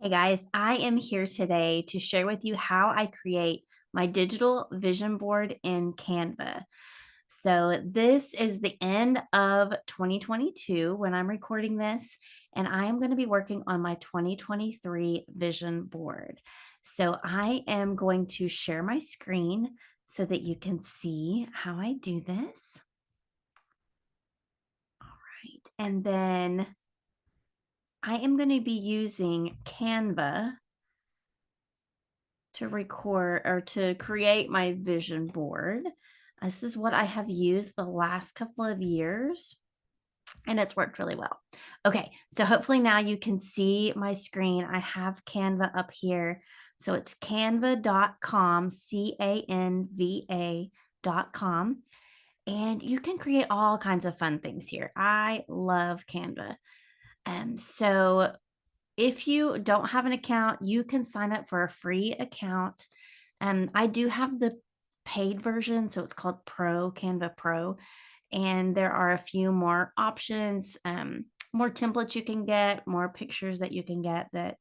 Hey guys, I am here today to share with you how I create my digital vision board in Canva. So this is the end of 2022 when I'm recording this, and I am going to be working on my 2023 vision board. So I am going to share my screen so that you can see how I do this. All right, and then I am going to be using Canva to record or to create my vision board. This is what I have used the last couple of years and it's worked really well. Okay, so hopefully now you can see my screen. I have Canva up here. So it's canva.com, Canva.com. And you can create all kinds of fun things here. I love Canva. So if you don't have an account, you can sign up for a free account. I do have the paid version, so it's called Pro, Canva Pro, and there are a few more options, more templates you can get, more pictures that you can get that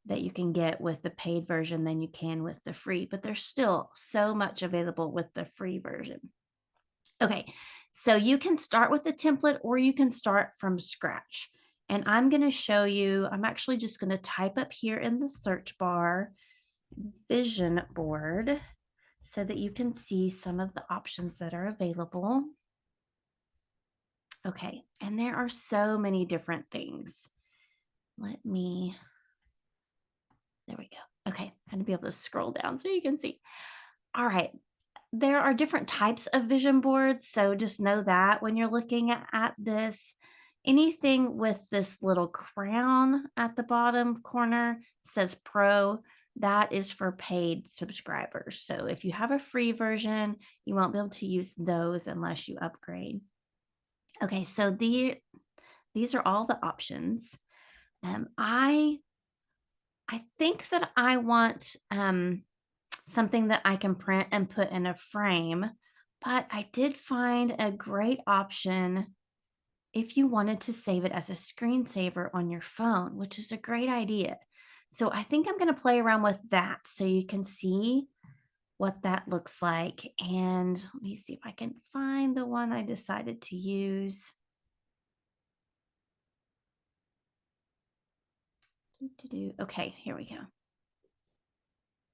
you can get with the paid version than you can with the free, but there's still so much available with the free version. Okay, so you can start with a template or you can start from scratch. And I'm going to show you, I'm actually just going to type up here in the search bar, vision board, so that you can see some of the options that are available. Okay, and there are so many different things. There we go. Okay, I'm going to be able to scroll down so you can see. All right, there are different types of vision boards. So just know that when you're looking at this, anything with this little crown at the bottom corner says Pro, that is for paid subscribers. So if you have a free version, you won't be able to use those unless you upgrade. Okay, so these are all the options. I think that I want something that I can print and put in a frame, but I did find a great option if you wanted to save it as a screensaver on your phone, which is a great idea. So I think I'm going to play around with that so you can see what that looks like. And let me see if I can find the one I decided to use. Okay, here we go.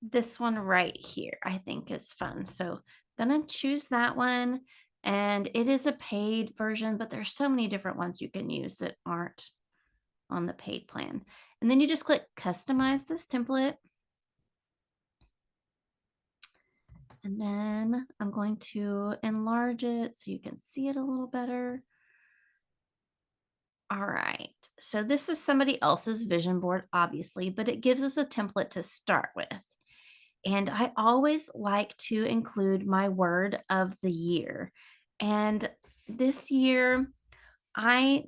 This one right here, I think is fun. So I'm gonna choose that one. And it is a paid version, but there's so many different ones you can use that aren't on the paid plan. And then you just click customize this template. And then I'm going to enlarge it so you can see it a little better. All right, so this is somebody else's vision board, obviously, but it gives us a template to start with. And I always like to include my word of the year. And this year, I've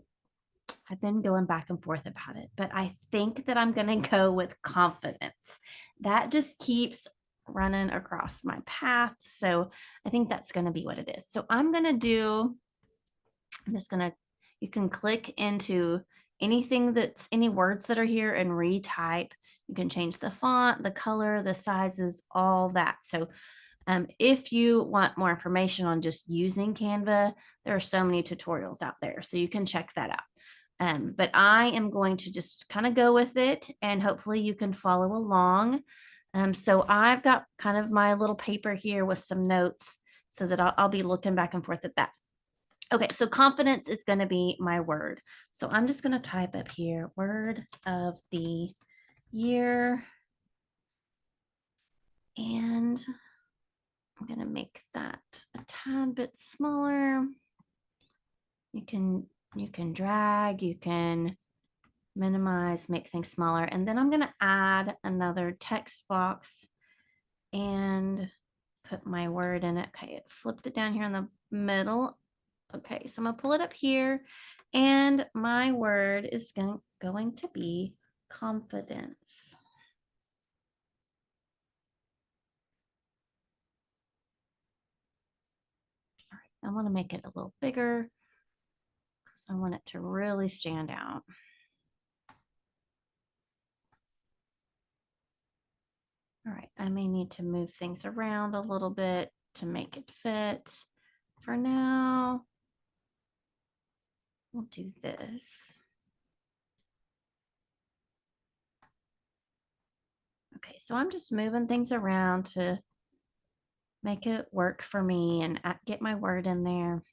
been going back and forth about it, but I think that I'm going to go with confidence. That just keeps running across my path. So I think that's going to be what it is. So I'm just going to, you can click into anything any words that are here and retype. You can change the font, the color, the sizes, all that. So if you want more information on just using Canva, there are so many tutorials out there, so you can check that out. But I am going to just kind of go with it and hopefully you can follow along. So I've got kind of my little paper here with some notes so that I'll be looking back and forth at that. Okay, so confidence is going to be my word. So I'm just going to type up here, word of the year. And I'm going to make that a tad bit smaller. You can drag, you can minimize, make things smaller. And then I'm going to add another text box and put my word in it. Okay, it flipped it down here in the middle. Okay, so I'm gonna pull it up here and my word is going to be confidence. All right, I want to make it a little bigger because I want it to really stand out. All right, I may need to move things around a little bit to make it fit. For now, we'll do this. Okay, so I'm just moving things around to make it work for me and get my word in there.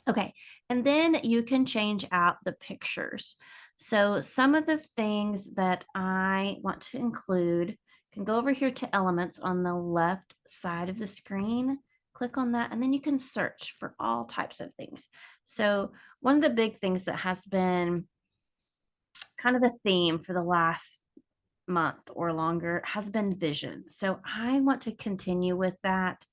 Okay, and then you can change out the pictures. So some of the things that I want to include can go over here to elements on the left side of the screen. Click on that, and then you can search for all types of things. So one of the big things that has been kind of a theme for the last month or longer has been vision. So I want to continue with that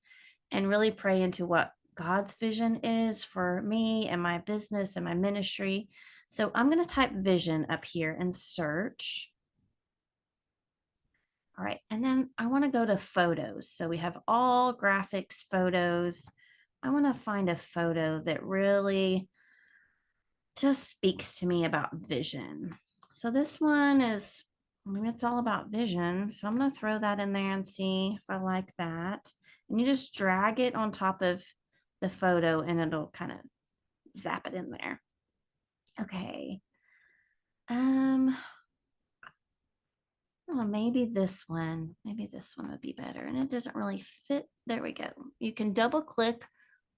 and really pray into what God's vision is for me and my business and my ministry. So I'm going to type vision up here and search. All right. And then I want to go to photos. So we have all graphics, photos. I want to find a photo that really just speaks to me about vision. So this one is, I mean, it's all about vision. So I'm going to throw that in there and see if I like that. And you just drag it on top of the photo and it'll kind of zap it in there. Okay. Well, maybe this one would be better. And it doesn't really fit. There we go. You can double click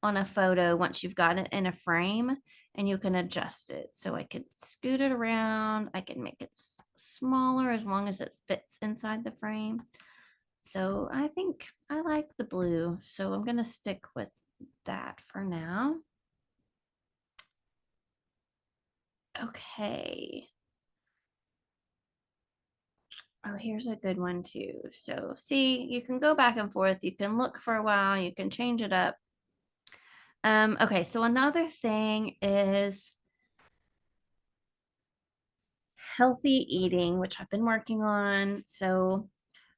on a photo once you've got it in a frame and you can adjust it. So I could scoot it around. I can make it smaller as long as it fits inside the frame. So I think I like the blue. So I'm going to stick with that for now. Okay. Oh, here's a good one too. So see, you can go back and forth. You can look for a while. You can change it up. Okay, so another thing is healthy eating, which I've been working on. So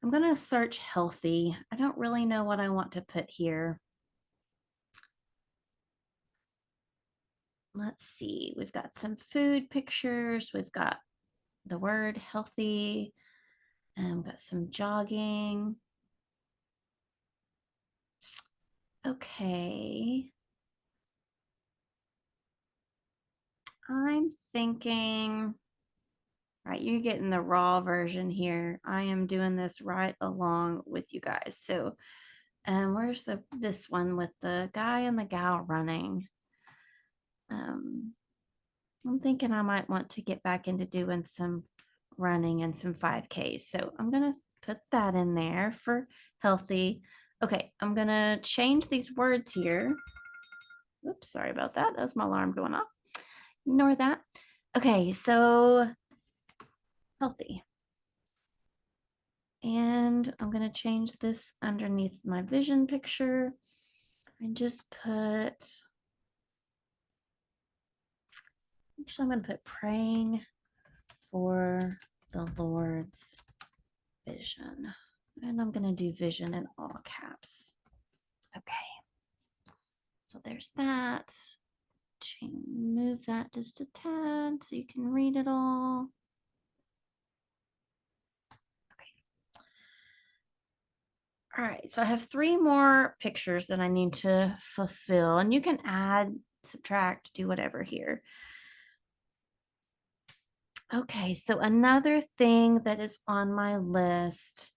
I'm going to search healthy. I don't really know what I want to put here. Let's see. We've got some food pictures. We've got the word healthy. And we've got some jogging. Okay. I'm thinking, right, you're getting the raw version here. I am doing this right along with you guys. So, where's this one with the guy and the gal running? Um, I'm thinking I might want to get back into doing some running and some 5Ks. So I'm going to put that in there for healthy. Okay, I'm going to change these words here. Oops, sorry about that. That's my alarm going off. Ignore that. Okay, so healthy. And I'm going to change this underneath my vision picture and just put, actually, I'm going to put praying for the Lord's vision. And I'm going to do vision in all caps. Okay. So there's that. Move that just a tad so you can read it all. All right, so I have 3 more pictures that I need to fulfill, and you can add, subtract, do whatever here. Okay, so another thing that is on my list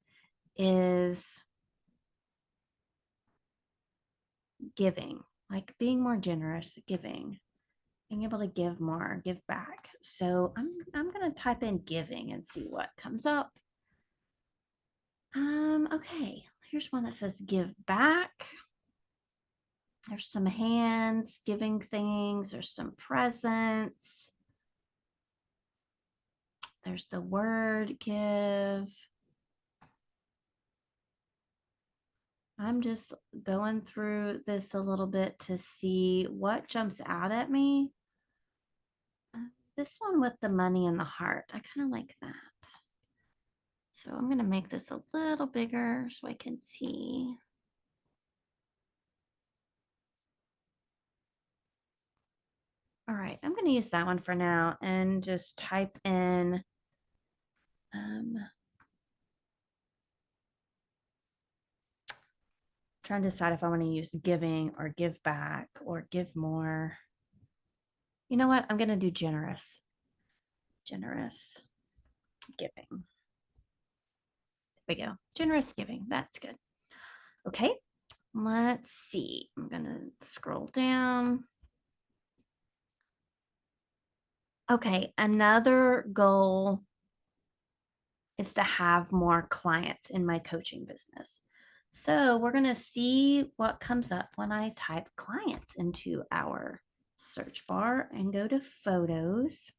is giving, like being more generous, giving, being able to give more, give back. So I'm gonna type in giving and see what comes up. Okay, here's one that says give back. There's some hands giving things, there's some presents. There's the word give. I'm just going through this a little bit to see what jumps out at me. This one with the money and the heart, I kind of like that. So I'm going to make this a little bigger so I can see. All right, I'm going to use that one for now and just type in Trying to decide if I want to use giving or give back or give more. You know what? I'm going to do generous. Generous giving. There we go. Generous giving. That's good. Okay. Let's see. I'm going to scroll down. Okay. Another goal is to have more clients in my coaching business. So we're going to see what comes up when I type clients into our search bar and go to photos.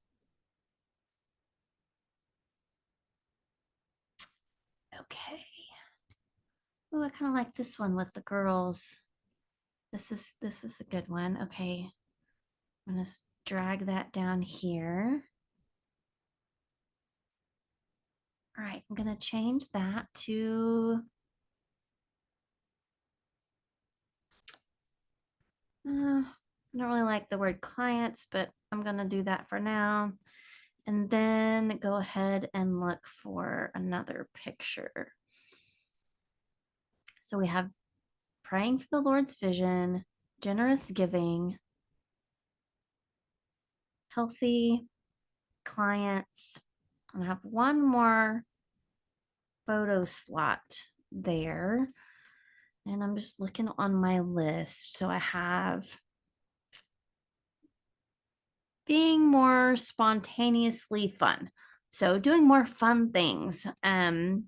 Okay. Oh, I kind of like this one with the girls. This is a good one. Okay. I'm going to drag that down here. All right, I'm going to change that to I don't really like the word clients, but I'm going to do that for now. And then go ahead and look for another picture. So we have praying for the Lord's vision, generous giving, healthy clients. And I have one more photo slot there. And I'm just looking on my list. So I have being more spontaneously fun. So doing more fun things. And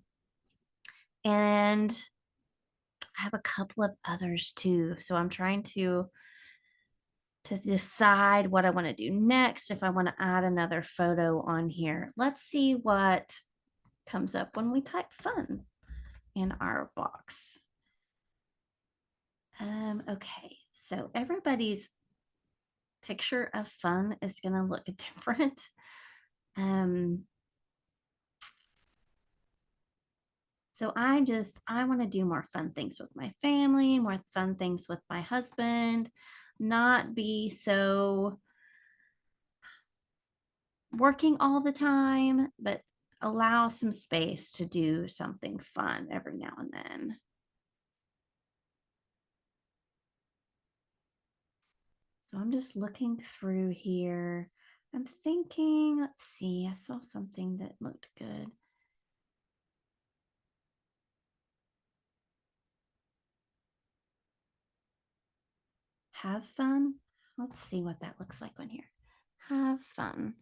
I have a couple of others too. So I'm trying to decide what I want to do next, if I want to add another photo on here. Let's see what comes up when we type fun in our box. Okay, so everybody's picture of fun is going to look different. So I want to do more fun things with my family, more fun things with my husband, not be so working all the time, but allow some space to do something fun every now and then. So I'm just looking through here. I'm thinking, let's see, I saw something that looked good. Have fun. Let's see what that looks like on here. Have fun.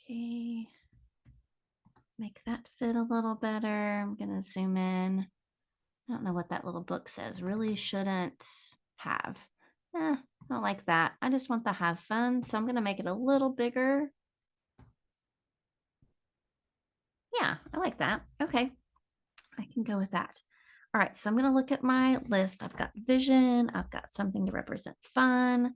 Okay. Make that fit a little better. I'm going to zoom in. I don't know what that little book says. Really shouldn't have. I don't like that. I just want to have fun. So I'm going to make it a little bigger. Yeah, I like that. Okay. I can go with that. All right. So I'm going to look at my list. I've got vision. I've got something to represent fun.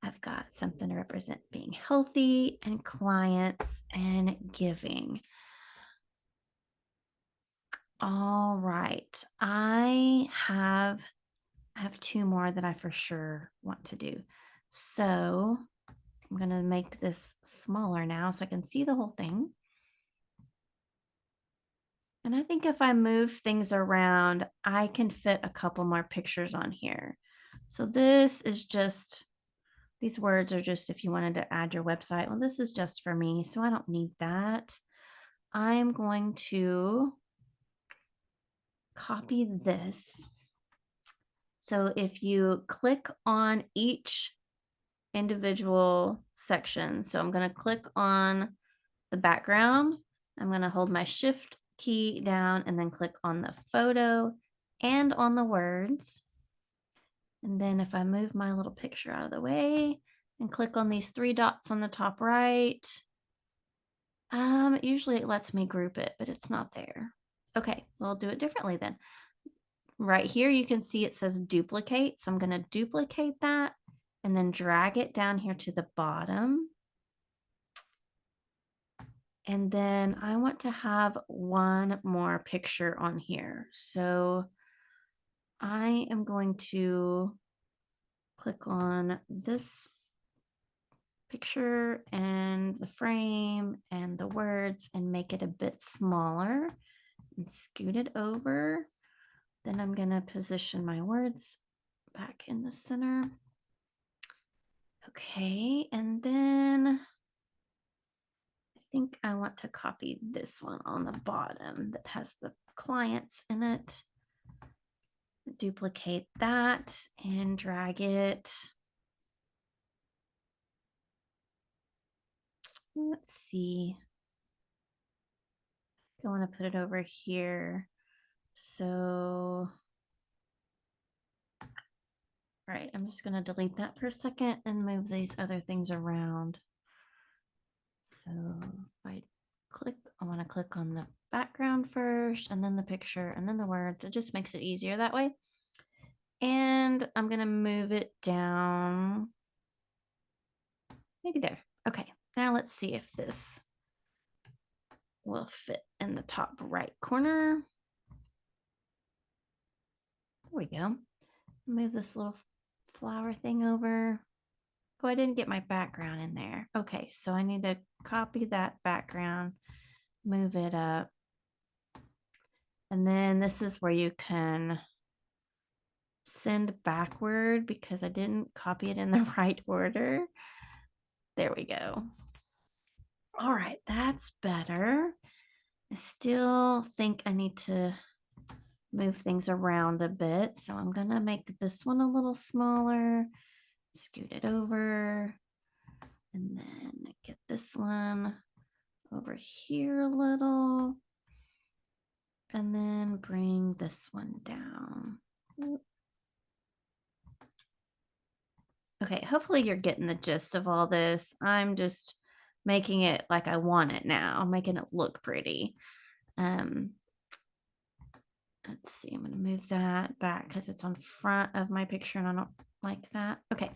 I've got something to represent being healthy and clients and giving. All right. I have two more that I for sure want to do. So I'm going to make this smaller now so I can see the whole thing. And I think if I move things around, I can fit a couple more pictures on here. So this is just, these words are just if you wanted to add your website. Well, this is just for me, so I don't need that. I'm going to copy this. So if you click on each individual section, so I'm going to click on the background. I'm going to hold my shift key down and then click on the photo and on the words. And then if I move my little picture out of the way and click on these three dots on the top right, usually it lets me group it, but it's not there. Okay, we'll do it differently then. Right here, you can see it says duplicate. So I'm going to duplicate that and then drag it down here to the bottom. And then I want to have one more picture on here. So I am going to click on this picture and the frame and the words and make it a bit smaller. and scoot it over. Then I'm going to position my words back in the center. Okay, and then I think I want to copy this one on the bottom that has the clients in it. Duplicate that and drag it. Let's see. I want to put it over here. So, all right, I'm just going to delete that for a second and move these other things around. So if I click, I want to click on the background first and then the picture and then the words. It just makes it easier that way. And I'm going to move it down. Maybe there. Okay, now let's see if this will fit in the top right corner. There we go. Move this little flower thing over. Oh, I didn't get my background in there. Okay, so I need to copy that background, move it up. And then this is where you can send backward because I didn't copy it in the right order. There we go. All right, that's better. I still think I need to move things around a bit. So I'm going to make this one a little smaller, scoot it over, and then get this one over here a little, and then bring this one down. Okay, hopefully you're getting the gist of all this. I'm just making it like I want it now. I'm making it look pretty. Let's see, I'm going to move that back because it's on front of my picture and I don't like that. Okay.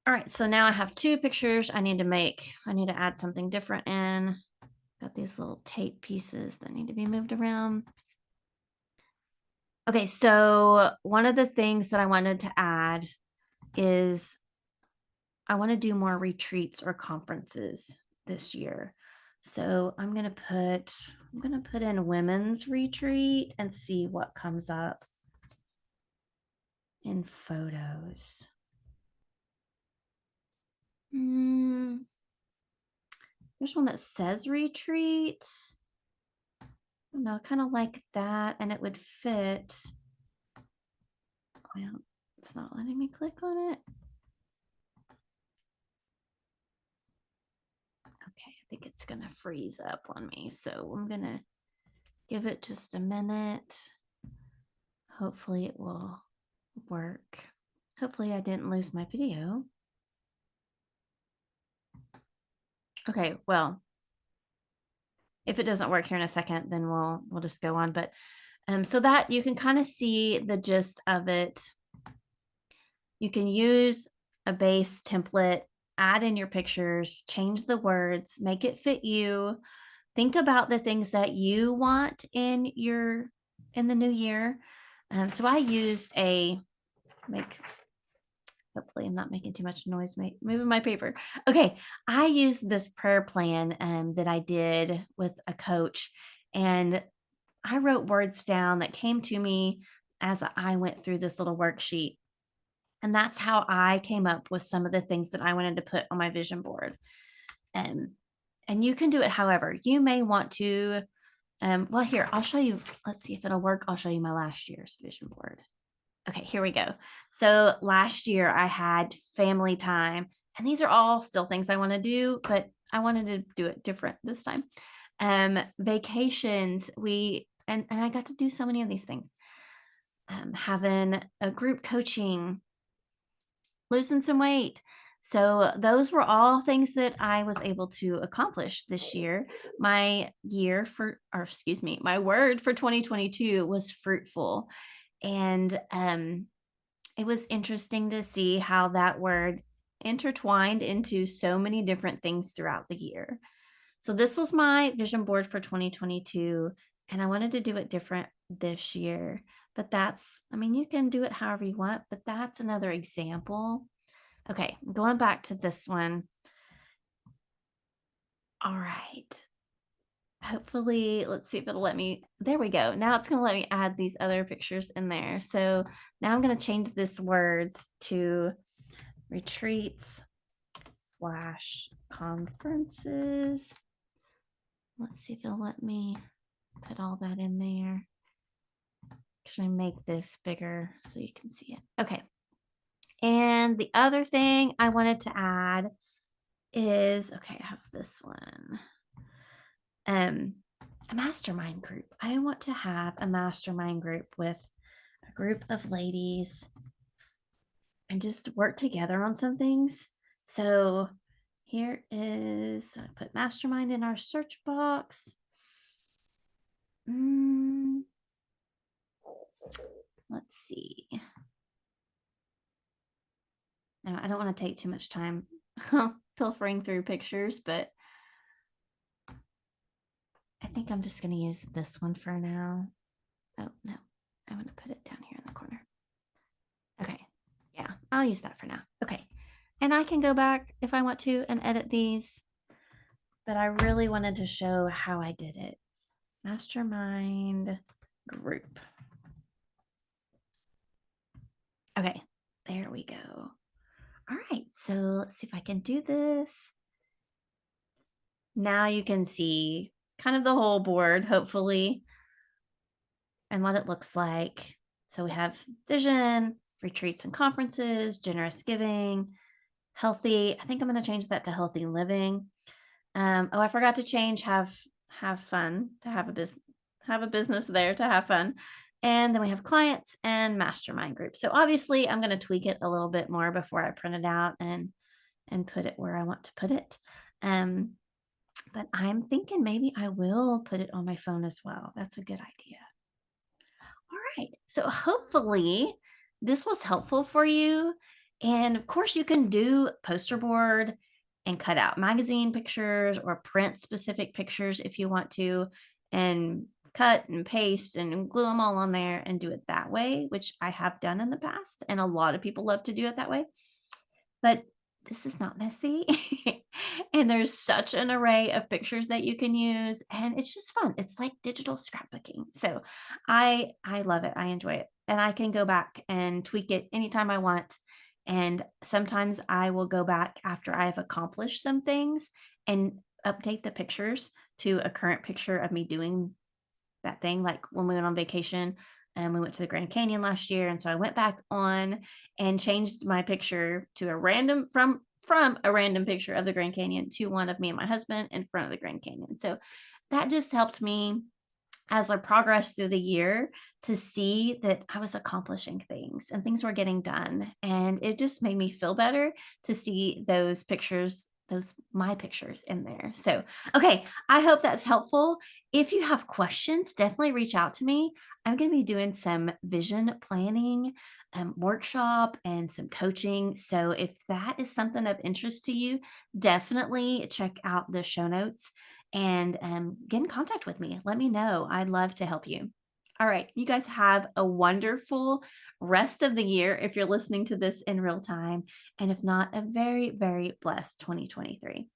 All right, so now I have two pictures I need to add something different in. Got these little tape pieces that need to be moved around. Okay, so one of the things that I wanted to add is I want to do more retreats or conferences this year. So I'm going to put in women's retreat and see what comes up in photos. There's one that says retreat. No, kind of like that, and it would fit. Well, it's not letting me click on it. Okay, I think it's gonna freeze up on me. So I'm gonna give it just a minute. Hopefully it will work. Hopefully I didn't lose my video. Okay, well, if it doesn't work here in a second, then we'll just go on. But so that you can kind of see the gist of it. You can use a base template, add in your pictures, change the words, make it fit you. Think about the things that you want in the new year. So I used hopefully I'm not making too much noise, moving my paper. Okay, I used this prayer plan that I did with a coach, and I wrote words down that came to me as I went through this little worksheet. And that's how I came up with some of the things that I wanted to put on my vision board. And you can do it however. You may want to, well, here, I'll show you. Let's see if it'll work. I'll show you my last year's vision board. Okay, here we go. So last year I had family time, and these are all still things I want to do, but I wanted to do it different this time. Vacations, and I got to do so many of these things. Having a group coaching, losing some weight. So those were all things that I was able to accomplish this year. My word for 2022 was fruitful. And it was interesting to see how that word intertwined into so many different things throughout the year. So this was my vision board for 2022, and I wanted to do it different this year. But you can do it however you want, but that's another example. Okay, going back to this one. All right. hopefully, let's see if it'll let me. There we go. Now it's going to let me add these other pictures in there. So now I'm going to change this words to retreats slash conferences. Let's see if it'll let me put all that in there. Should I make this bigger so you can see it? Okay. And the other thing I wanted to add is, okay, I have this one. A mastermind group. I want to have a mastermind group with a group of ladies and just work together on some things. So here is, I put mastermind in our search box. Let's see. Now, I don't want to take too much time pilfering through pictures, but I think I'm just going to use this one for now. Oh, no. I want to put it down here in the corner. Okay. Yeah, I'll use that for now. Okay. And I can go back if I want to and edit these, but I really wanted to show how I did it. Mastermind group. Okay, there we go. All right, so let's see if I can do this. Now you can see kind of the whole board, hopefully, and what it looks like. So we have vision, retreats and conferences, generous giving, healthy. I think I'm going to change that to healthy living. Oh, I forgot to change have fun, to have a business there to have fun. And then we have clients and mastermind groups. So obviously I'm going to tweak it a little bit more before I print it out and put it where I want to put it. But I'm thinking maybe I will put it on my phone as well. That's a good idea. All right. So hopefully this was helpful for you. And of course, you can do poster board and cut out magazine pictures or print specific pictures if you want to, and cut and paste and glue them all on there and do it that way, which I have done in the past. And a lot of people love to do it that way. But this is not messy. And there's such an array of pictures that you can use, and it's just fun. It's like digital scrapbooking. So I love it. I enjoy it. And I can go back and tweak it anytime I want. And sometimes I will go back after I've accomplished some things and update the pictures to a current picture of me doing that thing. Like when we went on vacation and we went to the Grand Canyon last year. And so I went back on and changed my picture to a random from a random picture of the Grand Canyon to one of me and my husband in front of the Grand Canyon. So that just helped me as I progressed through the year to see that I was accomplishing things and things were getting done. And it just made me feel better to see those pictures, those my pictures in there. So, okay, I hope that's helpful. If you have questions, definitely reach out to me. I'm going to be doing some vision planning workshop and some coaching. So if that is something of interest to you, definitely check out the show notes and get in contact with me. Let me know. I'd love to help you. All right. You guys have a wonderful rest of the year if you're listening to this in real time. And if not, a very, very blessed 2023.